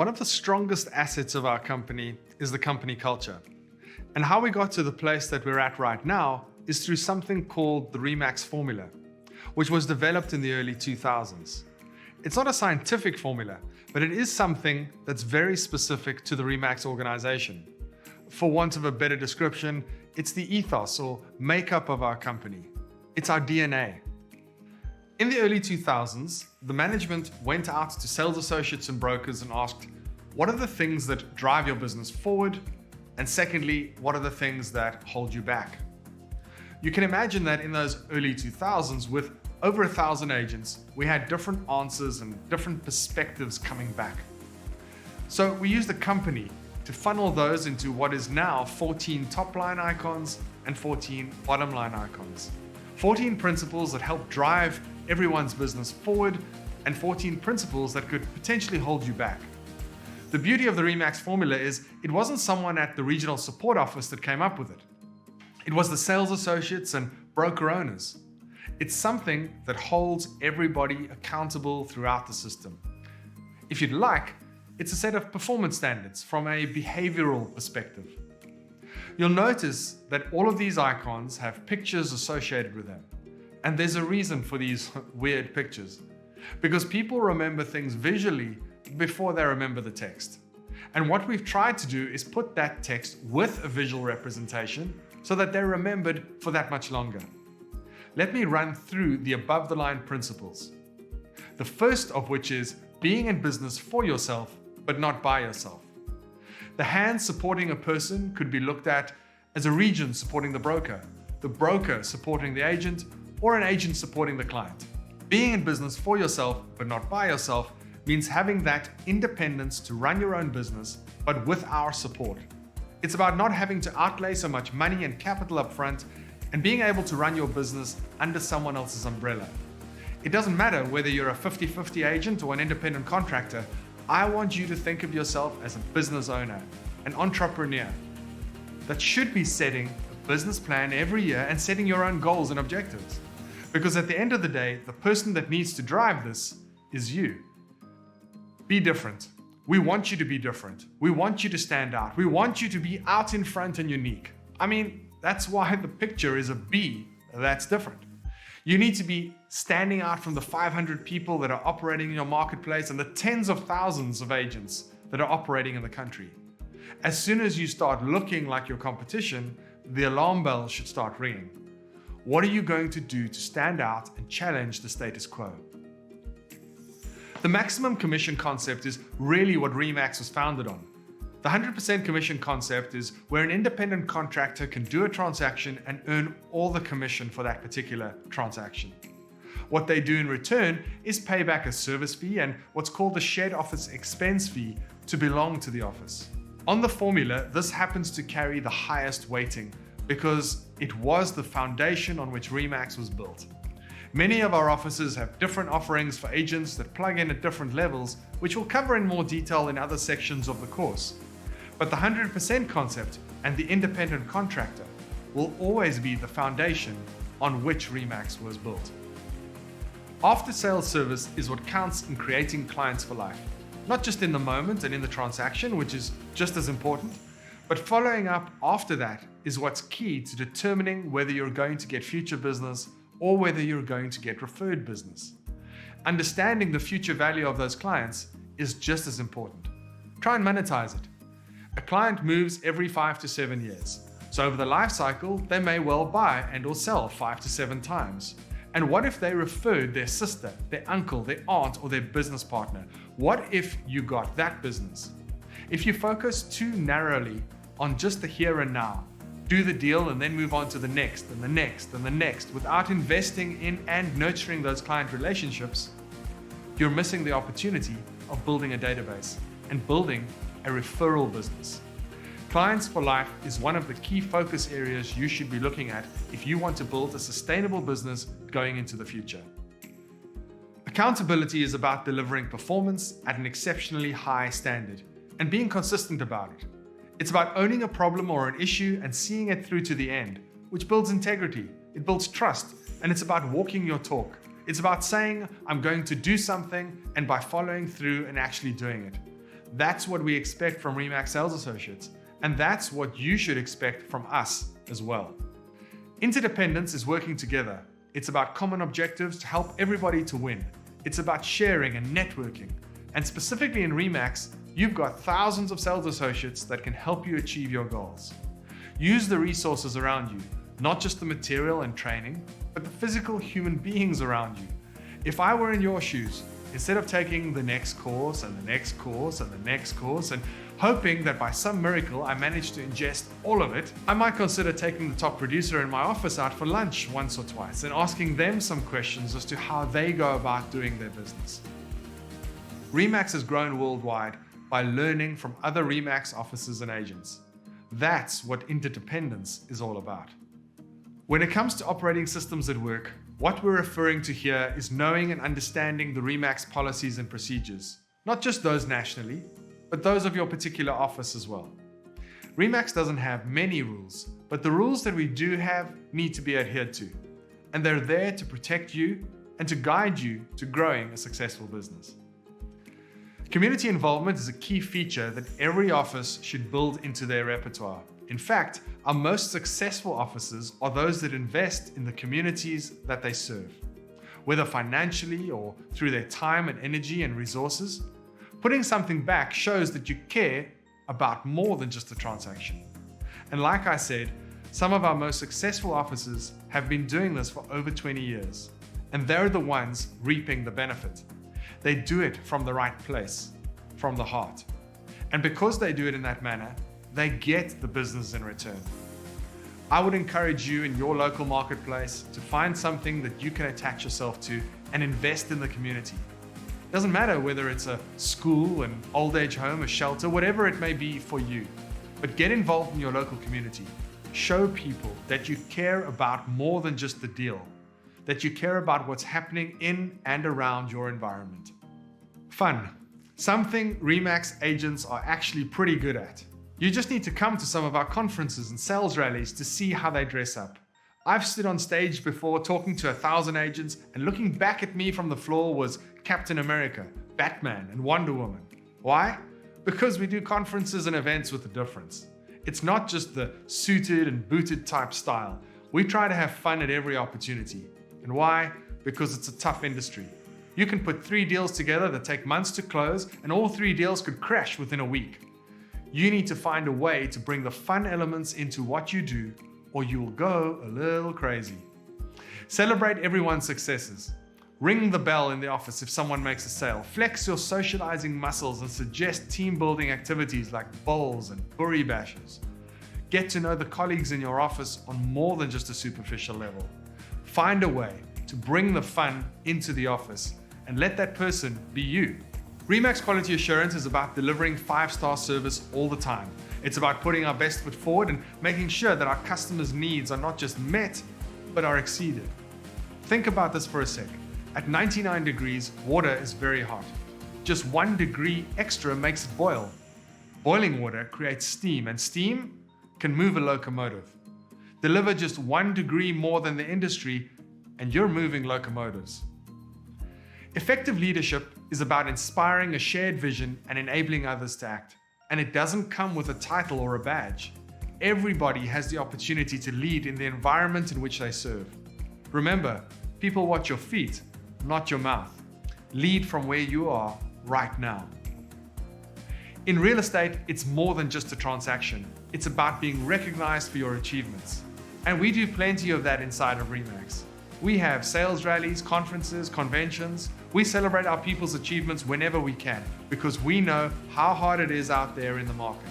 One of the strongest assets of our company is the company culture. And how we got to the place that we're at right now is through something called the RE/MAX formula, which was developed in the early 2000s. It's not a scientific formula, but it is something that's very specific to the RE/MAX organization. For want of a better description, it's the ethos or makeup of our company. It's our DNA. In the early 2000s, the management went out to sales associates and brokers and asked, what are the things that drive your business forward? And secondly, what are the things that hold you back? You can imagine that in those early 2000s, with over 1,000 agents, we had different answers and different perspectives coming back. So we used the company to funnel those into what is now 14 top line icons and 14 bottom line icons. 14 principles that help drive everyone's business forward and 14 principles that could potentially hold you back. The beauty of the RE/MAX formula is it wasn't someone at the regional support office that came up with it. It was the sales associates and broker owners. It's something that holds everybody accountable throughout the system. If you'd like, it's a set of performance standards from a behavioral perspective. You'll notice that all of these icons have pictures associated with them. And there's a reason for these weird pictures. Because people remember things visually before they remember the text. And what we've tried to do is put that text with a visual representation so that they're remembered for that much longer. Let me run through the above the line principles. The first of which is being in business for yourself, but not by yourself. The hand supporting a person could be looked at as a region supporting the broker supporting the agent, or an agent supporting the client. Being in business for yourself, but not by yourself, means having that independence to run your own business, but with our support. It's about not having to outlay so much money and capital up front and being able to run your business under someone else's umbrella. It doesn't matter whether you're a 50-50 agent or an independent contractor. I want you to think of yourself as a business owner, an entrepreneur that should be setting a business plan every year and setting your own goals and objectives. Because at the end of the day, the person that needs to drive this is you. Be different. We want you to be different. We want you to stand out. We want you to be out in front and unique. I mean, that's why the picture is a bee that's different. You need to be standing out from the 500 people that are operating in your marketplace and the tens of thousands of agents that are operating in the country. As soon as you start looking like your competition, the alarm bell should start ringing. What are you going to do to stand out and challenge the status quo? The maximum commission concept is really what RE/MAX was founded on. The 100% commission concept is where an independent contractor can do a transaction and earn all the commission for that particular transaction. What they do in return is pay back a service fee and what's called the shared office expense fee to belong to the office. On the formula, this happens to carry the highest weighting because it was the foundation on which RE/MAX was built. Many of our offices have different offerings for agents that plug in at different levels, which we'll cover in more detail in other sections of the course. But the 100% concept and the independent contractor will always be the foundation on which RE/MAX was built. After sales service is what counts in creating clients for life. Not just in the moment and in the transaction, which is just as important, but following up after that is what's key to determining whether you're going to get future business or whether you're going to get referred business. Understanding the future value of those clients is just as important. Try and monetize it. A client moves every 5 to 7 years. So over the life cycle, they may well buy and or sell 5 to 7 times. And what if they referred their sister, their uncle, their aunt, or their business partner? What if you got that business? If you focus too narrowly on just the here and now, do the deal and then move on to the next and the next and the next without investing in and nurturing those client relationships, you're missing the opportunity of building a database and building a referral business. Clients for life is one of the key focus areas you should be looking at if you want to build a sustainable business going into the future. Accountability is about delivering performance at an exceptionally high standard and being consistent about it. It's about owning a problem or an issue and seeing it through to the end, which builds integrity, it builds trust, and it's about walking your talk. It's about saying, I'm going to do something, and by following through and actually doing it. That's what we expect from RE/MAX sales associates, and that's what you should expect from us as well. Interdependence is working together. It's about common objectives to help everybody to win. It's about sharing and networking. And specifically in RE/MAX, you've got thousands of sales associates that can help you achieve your goals. Use the resources around you, not just the material and training, but the physical human beings around you. If I were in your shoes, instead of taking the next course and the next course and the next course and hoping that by some miracle I manage to ingest all of it, I might consider taking the top producer in my office out for lunch once or twice and asking them some questions as to how they go about doing their business. RE/MAX has grown worldwide by learning from other RE/MAX offices and agents. That's what interdependence is all about. When it comes to operating systems at work, what we're referring to here is knowing and understanding the RE/MAX policies and procedures, not just those nationally, but those of your particular office as well. RE/MAX doesn't have many rules, but the rules that we do have need to be adhered to, and they're there to protect you and to guide you to growing a successful business. Community involvement is a key feature that every office should build into their repertoire. In fact, our most successful offices are those that invest in the communities that they serve. Whether financially or through their time and energy and resources, putting something back shows that you care about more than just a transaction. And like I said, some of our most successful offices have been doing this for over 20 years, and they're the ones reaping the benefit. They do it from the right place, from the heart. And because they do it in that manner, they get the business in return. I would encourage you in your local marketplace to find something that you can attach yourself to and invest in the community. It doesn't matter whether it's a school, an old age home, a shelter, whatever it may be for you, but get involved in your local community. Show people that you care about more than just the deal, that you care about what's happening in and around your environment. Fun, something RE/MAX agents are actually pretty good at. You just need to come to some of our conferences and sales rallies to see how they dress up. I've stood on stage before talking to 1,000 agents, and looking back at me from the floor was Captain America, Batman, and Wonder Woman. Why? Because we do conferences and events with a difference. It's not just the suited and booted type style. We try to have fun at every opportunity. And why? Because it's a tough industry. You can put 3 deals together that take months to close, and all 3 deals could crash within a week. You need to find a way to bring the fun elements into what you do, or you will go a little crazy. Celebrate everyone's successes. Ring the bell in the office if someone makes a sale. Flex your socializing muscles and suggest team building activities like bowls and burry bashes. Get to know the colleagues in your office on more than just a superficial level. Find a way to bring the fun into the office and let that person be you. RE/MAX Quality Assurance is about delivering 5-star service all the time. It's about putting our best foot forward and making sure that our customers' needs are not just met, but are exceeded. Think about this for a sec. At 99 degrees, water is very hot. Just 1 degree extra makes it boil. Boiling water creates steam, and steam can move a locomotive. Deliver just 1 degree more than the industry, and you're moving locomotives. Effective leadership is about inspiring a shared vision and enabling others to act. And it doesn't come with a title or a badge. Everybody has the opportunity to lead in the environment in which they serve. Remember, people watch your feet, not your mouth. Lead from where you are right now. In real estate, it's more than just a transaction. It's about being recognized for your achievements. And we do plenty of that inside of RE/MAX. We have sales rallies, conferences, conventions. We celebrate our people's achievements whenever we can because we know how hard it is out there in the market.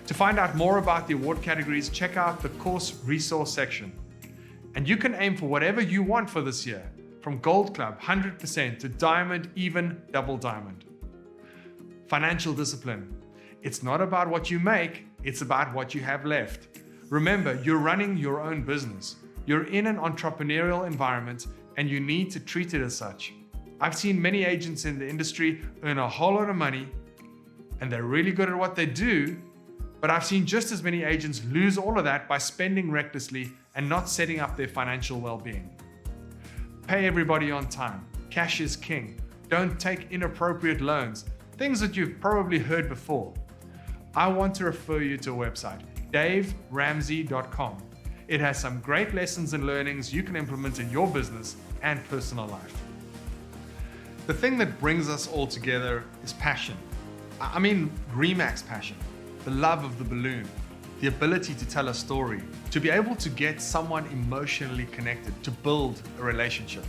To find out more about the award categories, check out the course resource section. And you can aim for whatever you want for this year, from Gold Club 100% to Diamond, even Double Diamond. Financial discipline. It's not about what you make, it's about what you have left. Remember, you're running your own business. You're in an entrepreneurial environment and you need to treat it as such. I've seen many agents in the industry earn a whole lot of money and they're really good at what they do, but I've seen just as many agents lose all of that by spending recklessly and not setting up their financial well-being. Pay everybody on time. Cash is king. Don't take inappropriate loans. things that you've probably heard before, I want to refer you to a website, daveramsey.com. It has some great lessons and learnings you can implement in your business and personal life. The thing that brings us all together is passion. I mean RE/MAX passion, the love of the balloon, the ability to tell a story, to be able to get someone emotionally connected, to build a relationship.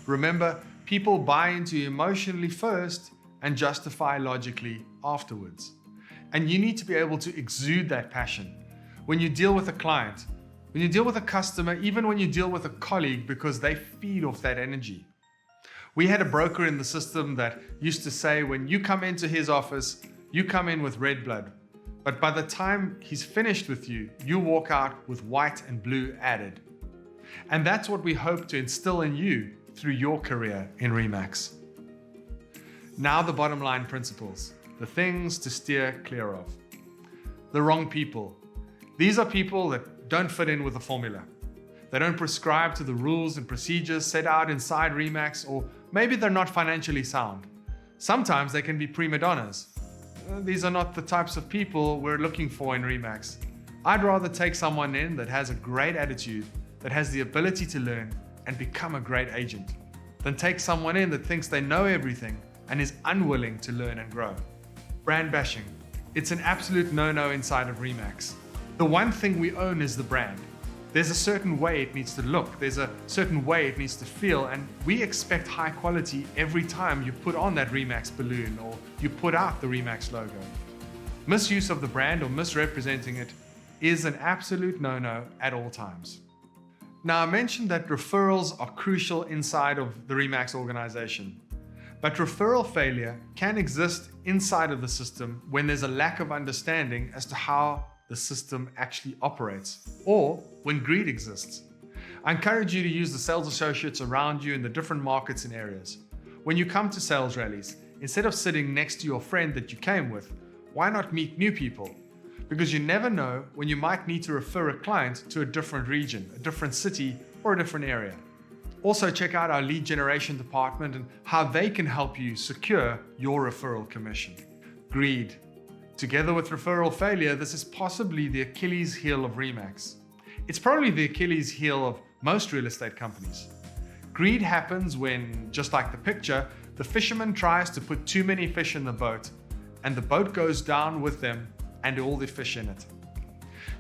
Remember, people buy into you emotionally first and justify logically afterwards. And you need to be able to exude that passion when you deal with a client, when you deal with a customer, even when you deal with a colleague, because they feed off that energy. We had a broker in the system that used to say, when you come into his office, you come in with red blood. But by the time he's finished with you, you walk out with white and blue added. And that's what we hope to instill in you through your career in RE/MAX. Now the bottom line principles, the things to steer clear of. The wrong people. These are people that don't fit in with the formula. They don't prescribe to the rules and procedures set out inside RE/MAX, or maybe they're not financially sound. Sometimes they can be prima donnas. These are not the types of people we're looking for in RE/MAX. I'd rather take someone in that has a great attitude, that has the ability to learn and become a great agent, than take someone in that thinks they know everything and is unwilling to learn and grow. Brand bashing. It's an absolute no-no inside of RE/MAX. The one thing we own is the brand. There's a certain way it needs to look, there's a certain way it needs to feel, and we expect high quality every time you put on that RE/MAX balloon or you put out the RE/MAX logo. Misuse of the brand or misrepresenting it is an absolute no-no at all times. Now, I mentioned that referrals are crucial inside of the RE/MAX organization, but referral failure can exist inside of the system when there's a lack of understanding as to how the system actually operates, or when greed exists. I encourage you to use the sales associates around you in the different markets and areas. When you come to sales rallies, instead of sitting next to your friend that you came with, why not meet new people? Because you never know when you might need to refer a client to a different region, a different city, or a different area. Also, check out our lead generation department and how they can help you secure your referral commission. Greed. Together with referral failure, this is possibly the Achilles heel of RE/MAX. It's probably the Achilles heel of most real estate companies. Greed happens when, just like the picture, the fisherman tries to put too many fish in the boat, and the boat goes down with them and all the fish in it.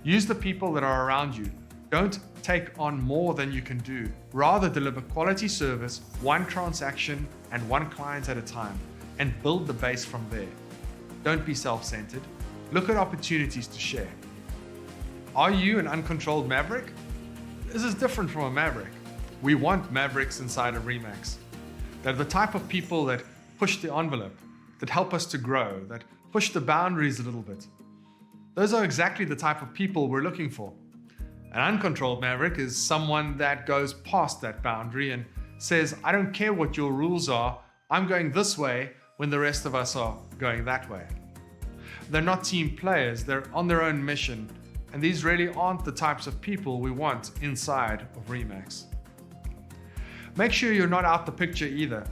Use the people that are around you. Don't take on more than you can do. Rather, deliver quality service, one transaction and one client at a time, and build the base from there. Don't be self-centered. Look at opportunities to share. Are you an uncontrolled maverick? This is different from a maverick. We want mavericks inside of RE/MAX. They're the type of people that push the envelope, that help us to grow, that push the boundaries a little bit. Those are exactly the type of people we're looking for. An uncontrolled maverick is someone that goes past that boundary and says, I don't care what your rules are, I'm going this way when the rest of us are going that way. They're not team players, they're on their own mission, and these really aren't the types of people we want inside of RE/MAX. Make sure you're not out the picture either.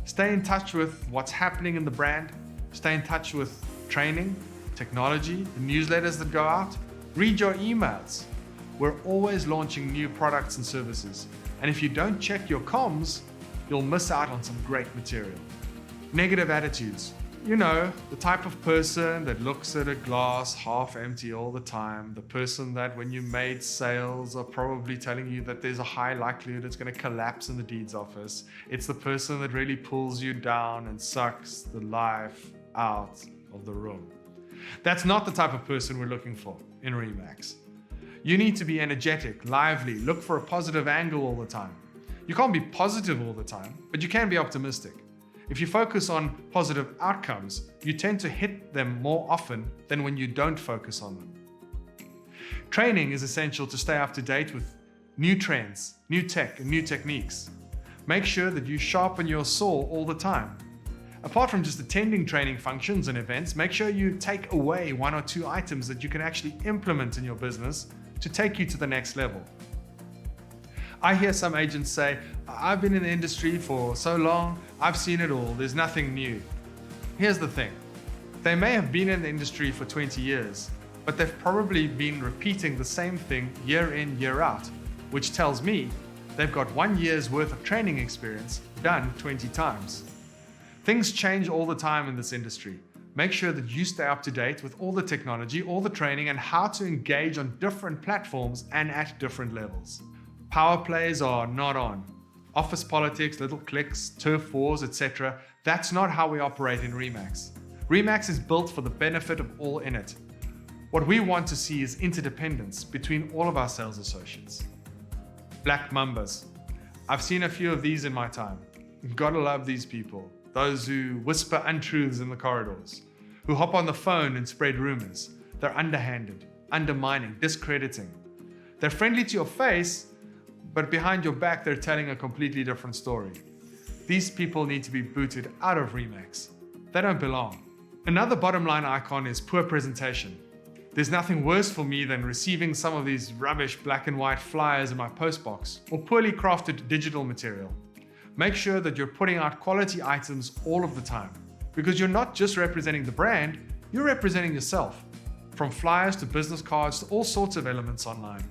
Stay in touch with what's happening in the brand, stay in touch with training, technology, the newsletters that go out, read your emails. We're always launching new products and services, and if you don't check your comms, you'll miss out on some great material. Negative attitudes. You know, the type of person that looks at a glass half empty all the time, the person that when you made sales are probably telling you that there's a high likelihood it's going to collapse in the deeds office. It's the person that really pulls you down and sucks the life out of the room. That's not the type of person we're looking for in RE/MAX. You need to be energetic, lively, look for a positive angle all the time. You can't be positive all the time, but you can be optimistic. If you focus on positive outcomes, you tend to hit them more often than when you don't focus on them. Training is essential to stay up to date with new trends, new tech, and new techniques. Make sure that you sharpen your saw all the time. Apart from just attending training functions and events, make sure you take away one or two items that you can actually implement in your business to take you to the next level. I hear some agents say, I've been in the industry for so long, I've seen it all, there's nothing new. Here's the thing. They may have been in the industry for 20 years, but they've probably been repeating the same thing year in, year out, which tells me they've got 1 year's worth of training experience done 20 times. Things change all the time in this industry. Make sure that you stay up to date with all the technology, all the training, and how to engage on different platforms and at different levels. Power plays are not on. Office politics, little cliques, turf wars, etc. That's not how we operate in Remax. Remax is built for the benefit of all in it. What we want to see is interdependence between all of our sales associates. Black Mambas. I've seen a few of these in my time. You've got to love these people. Those who whisper untruths in the corridors, who hop on the phone and spread rumors. They're underhanded, undermining, discrediting. They're friendly to your face, but behind your back, they're telling a completely different story. These people need to be booted out of Remax. They don't belong. Another bottom line icon is poor presentation. There's nothing worse for me than receiving some of these rubbish black and white flyers in my postbox or poorly crafted digital material. Make sure that you're putting out quality items all of the time, because you're not just representing the brand, you're representing yourself. From flyers to business cards to all sorts of elements online.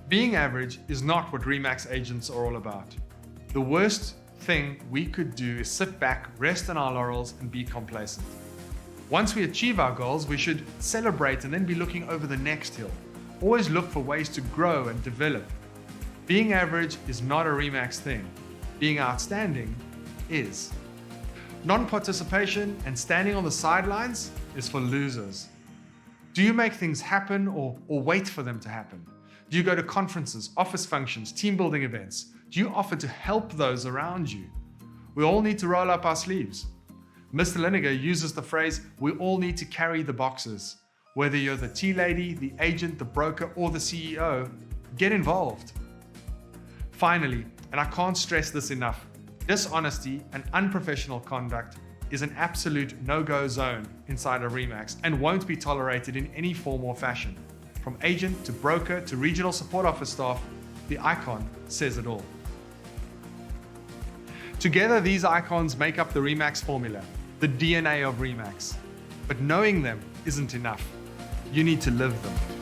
Being average is not what Remax agents are all about. The worst thing we could do is sit back, rest on our laurels, and be complacent. Once we achieve our goals, we should celebrate and then be looking over the next hill. Always look for ways to grow and develop. Being average is not a Remax thing. Being outstanding is. Non-participation and standing on the sidelines is for losers. Do you make things happen or wait for them to happen? Do you go to conferences, office functions, team building events? Do you offer to help those around you? We all need to roll up our sleeves. Mr. Liniger uses the phrase, we all need to carry the boxes. Whether you're the tea lady, the agent, the broker, or the CEO, get involved. Finally, and I can't stress this enough, dishonesty and unprofessional conduct is an absolute no-go zone inside of Remax and won't be tolerated in any form or fashion. From agent to broker to regional support office staff, the icon says it all. Together, these icons make up the Remax formula, the DNA of Remax. But knowing them isn't enough. You need to live them.